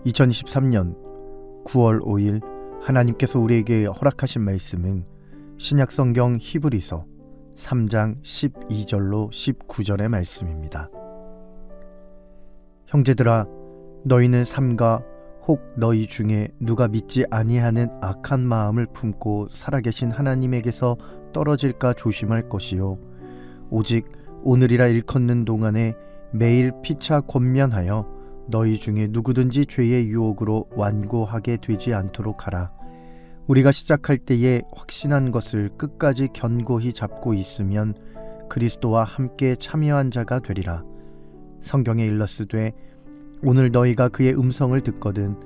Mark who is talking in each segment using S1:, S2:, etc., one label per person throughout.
S1: 2023년 9월 5일 하나님께서 우리에게 허락하신 말씀은 신약성경 히브리서 3장 12절로 19절의 말씀입니다. 형제들아, 너희는 삼가 혹 너희 중에 누가 믿지 아니하는 악한 마음을 품고 살아계신 하나님에게서 떨어질까 조심할 것이요, 오직 오늘이라 일컫는 동안에 매일 피차 권면하여 너희 중에 누구든지 죄의 유혹으로 완고하게 되지 않도록 하라. 우리가 시작할 때에 확신한 것을 끝까지 견고히 잡고 있으면 그리스도와 함께 참여한 자가 되리라. 성경에 일렀으되 오늘 너희가 그의 음성을 듣거든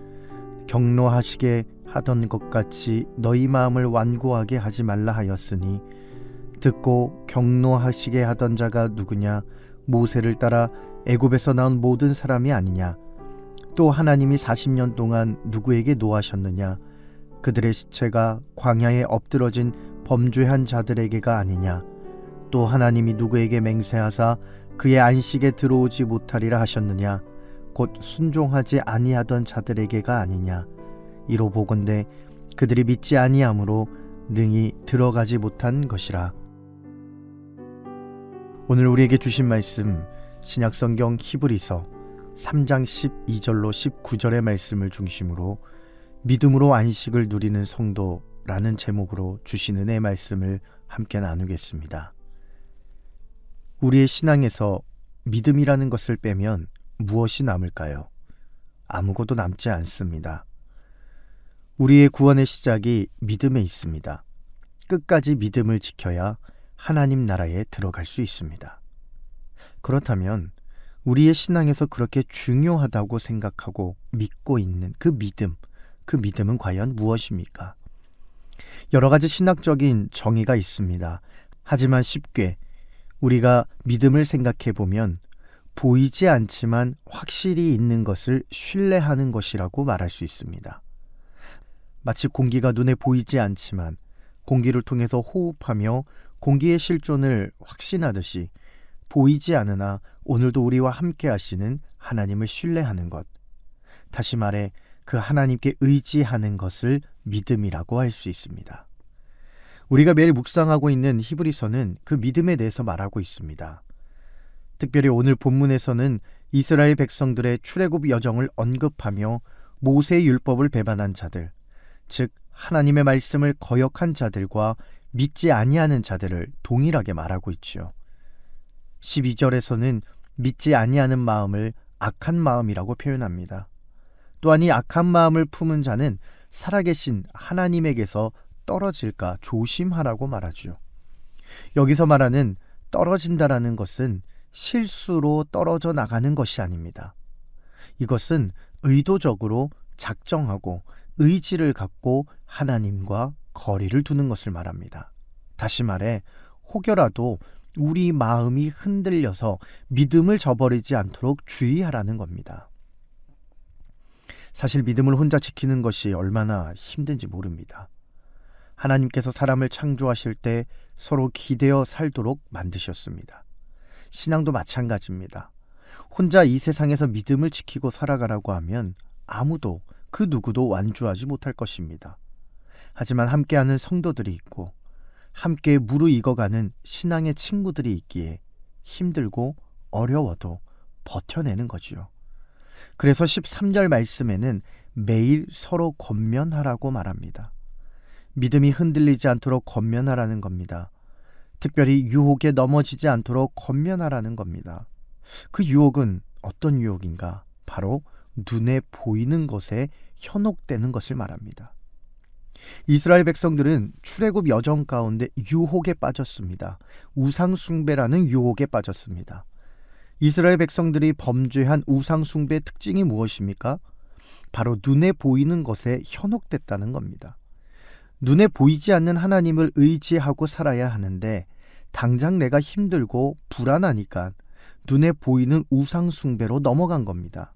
S1: 경노하시게 하던 것 같이 너희 마음을 완고하게 하지 말라 하였으니, 듣고 경노하시게 하던 자가 누구냐? 모세를 따라 애굽에서 나온 모든 사람이 아니냐? 또 하나님이 40년 동안 누구에게 노하셨느냐? 그들의 시체가 광야에 엎드러진 범죄한 자들에게가 아니냐? 또 하나님이 누구에게 맹세하사 그의 안식에 들어오지 못하리라 하셨느냐? 곧 순종하지 아니하던 자들에게가 아니냐? 이로 보건대 그들이 믿지 아니함으로 능히 들어가지 못한 것이라. 오늘 우리에게 주신 말씀, 신약성경 히브리서 3장 12절로 19절의 말씀을 중심으로 믿음으로 안식을 누리는 성도라는 제목으로 주신 은혜의 말씀을 함께 나누겠습니다. 우리의 신앙에서 믿음이라는 것을 빼면 무엇이 남을까요? 아무것도 남지 않습니다. 우리의 구원의 시작이 믿음에 있습니다. 끝까지 믿음을 지켜야 하나님 나라에 들어갈 수 있습니다. 그렇다면 우리의 신앙에서 그렇게 중요하다고 생각하고 믿고 있는 그 믿음은 과연 무엇입니까? 여러 가지 신학적인 정의가 있습니다. 하지만 쉽게 우리가 믿음을 생각해 보면 보이지 않지만 확실히 있는 것을 신뢰하는 것이라고 말할 수 있습니다. 마치 공기가 눈에 보이지 않지만 공기를 통해서 호흡하며 공기의 실존을 확신하듯이 보이지 않으나 오늘도 우리와 함께 하시는 하나님을 신뢰하는 것, 다시 말해 그 하나님께 의지하는 것을 믿음이라고 할 수 있습니다. 우리가 매일 묵상하고 있는 히브리서는 그 믿음에 대해서 말하고 있습니다. 특별히 오늘 본문에서는 이스라엘 백성들의 출애굽 여정을 언급하며 모세의 율법을 배반한 자들, 즉 하나님의 말씀을 거역한 자들과 믿지 아니하는 자들을 동일하게 말하고 있지요. 12절에서는 믿지 아니하는 마음을 악한 마음이라고 표현합니다. 또한 이 악한 마음을 품은 자는 살아계신 하나님에게서 떨어질까 조심하라고 말하죠. 여기서 말하는 떨어진다라는 것은 실수로 떨어져 나가는 것이 아닙니다. 이것은 의도적으로 작정하고 의지를 갖고 하나님과 거리를 두는 것을 말합니다. 다시 말해 혹여라도 우리 마음이 흔들려서 믿음을 저버리지 않도록 주의하라는 겁니다. 사실 믿음을 혼자 지키는 것이 얼마나 힘든지 모릅니다. 하나님께서 사람을 창조하실 때 서로 기대어 살도록 만드셨습니다. 신앙도 마찬가지입니다. 혼자 이 세상에서 믿음을 지키고 살아가라고 하면 아무도 그 누구도 완주하지 못할 것입니다. 하지만 함께하는 성도들이 있고 함께 무르익어가는 신앙의 친구들이 있기에 힘들고 어려워도 버텨내는 거지요. 그래서 13절 말씀에는 매일 서로 권면하라고 말합니다. 믿음이 흔들리지 않도록 권면하라는 겁니다. 특별히 유혹에 넘어지지 않도록 권면하라는 겁니다. 그 유혹은 어떤 유혹인가? 바로 눈에 보이는 것에 현혹되는 것을 말합니다. 이스라엘 백성들은 출애굽 여정 가운데 유혹에 빠졌습니다. 우상 숭배라는 유혹에 빠졌습니다. 이스라엘 백성들이 범죄한 우상 숭배의 특징이 무엇입니까? 바로 눈에 보이는 것에 현혹됐다는 겁니다. 눈에 보이지 않는 하나님을 의지하고 살아야 하는데 당장 내가 힘들고 불안하니까 눈에 보이는 우상 숭배로 넘어간 겁니다.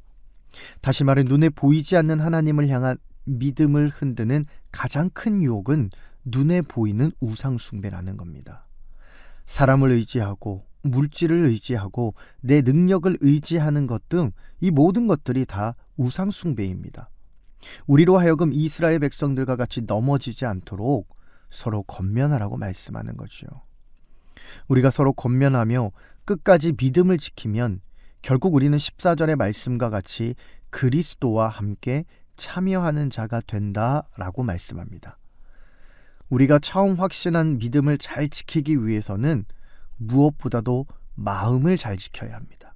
S1: 다시 말해 눈에 보이지 않는 하나님을 향한 믿음을 흔드는 가장 큰 유혹은 눈에 보이는 우상 숭배라는 겁니다. 사람을 의지하고 물질을 의지하고 내 능력을 의지하는 것 등 이 모든 것들이 다 우상 숭배입니다. 우리로 하여금 이스라엘 백성들과 같이 넘어지지 않도록 서로 권면하라고 말씀하는 거죠. 우리가 서로 권면하며 끝까지 믿음을 지키면 결국 우리는 14절의 말씀과 같이 그리스도와 함께 참여하는 자가 된다라고 말씀합니다. 우리가 처음 확신한 믿음을 잘 지키기 위해서는 무엇보다도 마음을 잘 지켜야 합니다.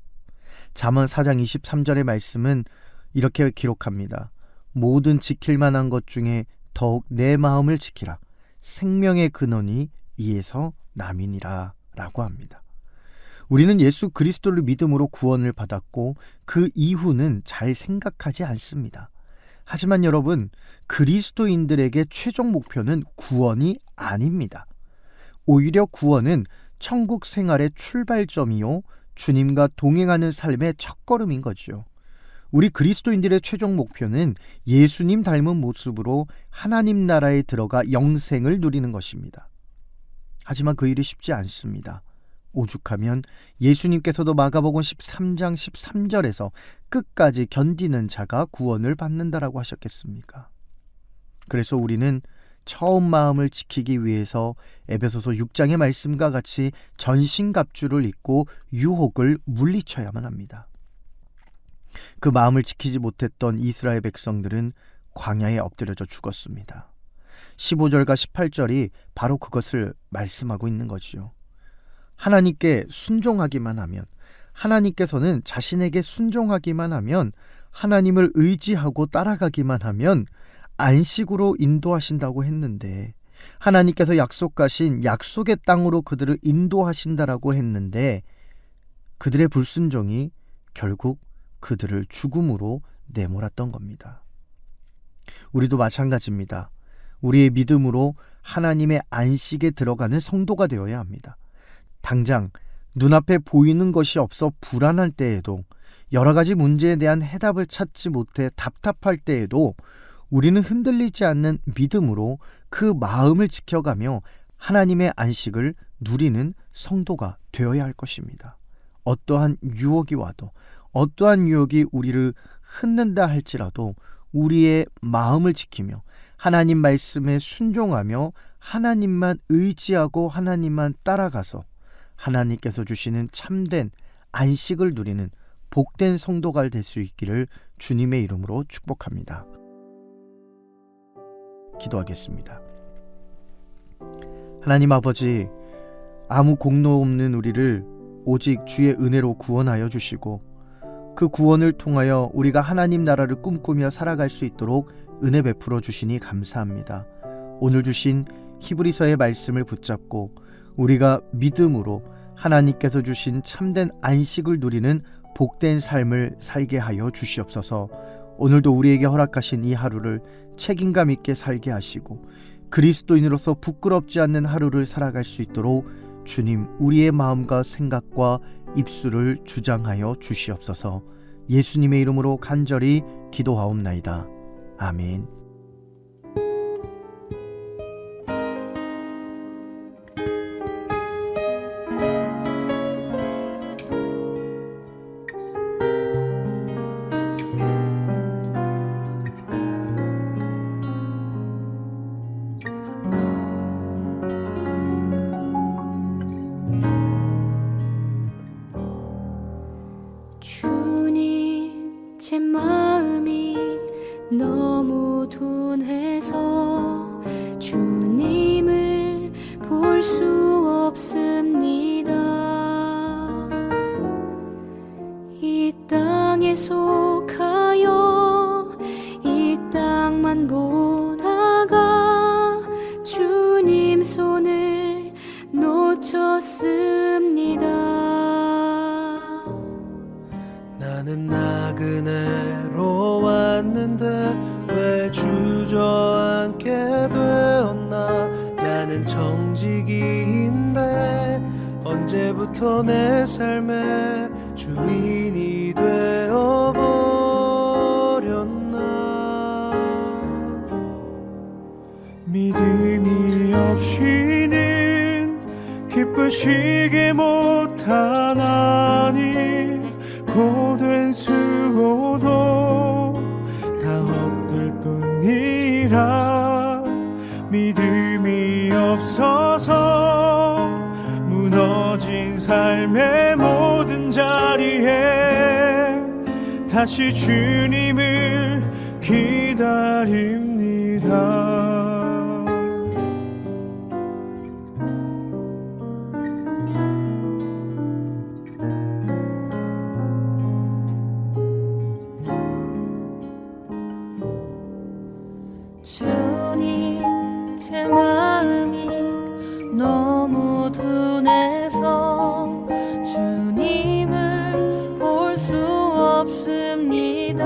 S1: 잠언 4장 23절의 말씀은 이렇게 기록합니다. 모든 지킬 만한 것 중에 더욱 내 마음을 지키라. 생명의 근원이 이에서 남이니라 라고 합니다. 우리는 예수 그리스도를 믿음으로 구원을 받았고 그 이후는 잘 생각하지 않습니다. 하지만 여러분, 그리스도인들에게 최종 목표는 구원이 아닙니다. 오히려 구원은 천국 생활의 출발점이요, 주님과 동행하는 삶의 첫걸음인 거죠. 우리 그리스도인들의 최종 목표는 예수님 닮은 모습으로 하나님 나라에 들어가 영생을 누리는 것입니다. 하지만 그 일이 쉽지 않습니다. 오죽하면 예수님께서도 마가복음 13장 13절에서 끝까지 견디는 자가 구원을 받는다라고 하셨겠습니까? 그래서 우리는 처음 마음을 지키기 위해서 에베소서 6장의 말씀과 같이 전신갑주를 입고 유혹을 물리쳐야만 합니다. 그 마음을 지키지 못했던 이스라엘 백성들은 광야에 엎드려져 죽었습니다. 15절과 18절이 바로 그것을 말씀하고 있는 거지요. 하나님께 순종하기만 하면, 하나님께서는 자신에게 순종하기만 하면, 하나님을 의지하고 따라가기만 하면 안식으로 인도하신다고 했는데, 하나님께서 약속하신 약속의 땅으로 그들을 인도하신다라고 했는데, 그들의 불순종이 결국 그들을 죽음으로 내몰았던 겁니다. 우리도 마찬가지입니다. 우리의 믿음으로 하나님의 안식에 들어가는 성도가 되어야 합니다. 당장 눈앞에 보이는 것이 없어 불안할 때에도, 여러 가지 문제에 대한 해답을 찾지 못해 답답할 때에도 우리는 흔들리지 않는 믿음으로 그 마음을 지켜가며 하나님의 안식을 누리는 성도가 되어야 할 것입니다. 어떠한 유혹이 와도, 어떠한 유혹이 우리를 흔든다 할지라도 우리의 마음을 지키며 하나님 말씀에 순종하며 하나님만 의지하고 하나님만 따라가서 하나님께서 주시는 참된 안식을 누리는 복된 성도가 될 수 있기를 주님의 이름으로 축복합니다. 기도하겠습니다. 하나님 아버지, 아무 공로 없는 우리를 오직 주의 은혜로 구원하여 주시고 그 구원을 통하여 우리가 하나님 나라를 꿈꾸며 살아갈 수 있도록 은혜 베풀어 주시니 감사합니다. 오늘 주신 히브리서의 말씀을 붙잡고 우리가 믿음으로 하나님께서 주신 참된 안식을 누리는 복된 삶을 살게 하여 주시옵소서. 오늘도 우리에게 허락하신 이 하루를 책임감 있게 살게 하시고 그리스도인으로서 부끄럽지 않는 하루를 살아갈 수 있도록 주님, 우리의 마음과 생각과 입술을 주장하여 주시옵소서. 예수님의 이름으로 간절히 기도하옵나이다. 아멘.
S2: 주님, 제 마음이 너무 둔해서 주님을 볼 수 없습니다. 이 땅에 속하여 이 땅만 보다가 주님 손을 놓쳤습니다.
S3: 나는 나그네로 왔는데 왜 주저앉게 되었나. 나는 정직이인데 언제부터 내 삶의 주인이 되어버렸나. 믿음이 없이는 기쁨 기쁘시게 못하나니 고된 수고도 다 헛될 뿐이라 믿음이 없어서 무너진 삶의 모든 자리에 다시 주님을 기다립니다.
S2: 주님, 제 마음이 너무 둔해서 주님을 볼 수 없습니다.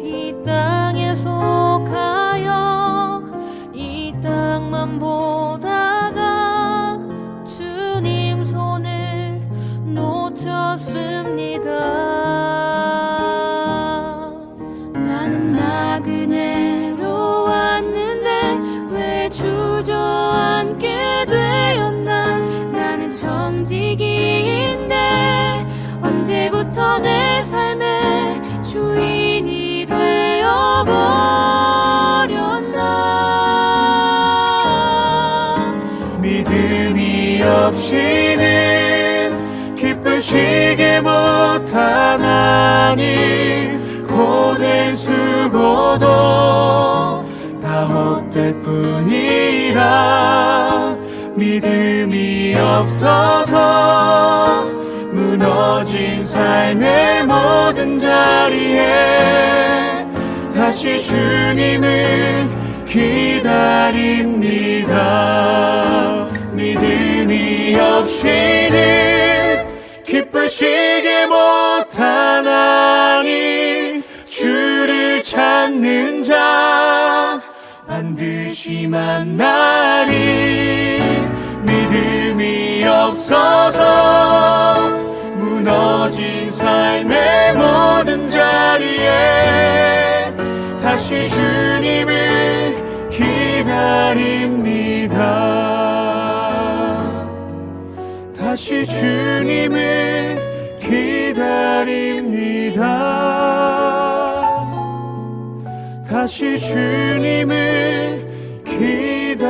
S2: 이 땅에 속하여 이 땅만 보다가 주님 손을 놓쳤습니다. 나는 나그네로 왔는데 왜 주저앉게 되었나. 나는 정직이인데 언제부터 내 삶의 주인이 되어버렸나.
S3: 믿음이 없이는 기쁘시게 못하나니 고된 수고도 다 헛될 뿐이라 믿음이 없어서 무너진 삶의 모든 자리에 다시 주님을 기다립니다. 믿음이 없이는 기쁘시게 못하나니 주를 찾는 자 반드시 만나리. 믿음이 없어서 무너진 삶의 모든 자리에 다시 주님을 기다립니다. 다시 주님을 기다립니다. 다시 주님을 기다립니다.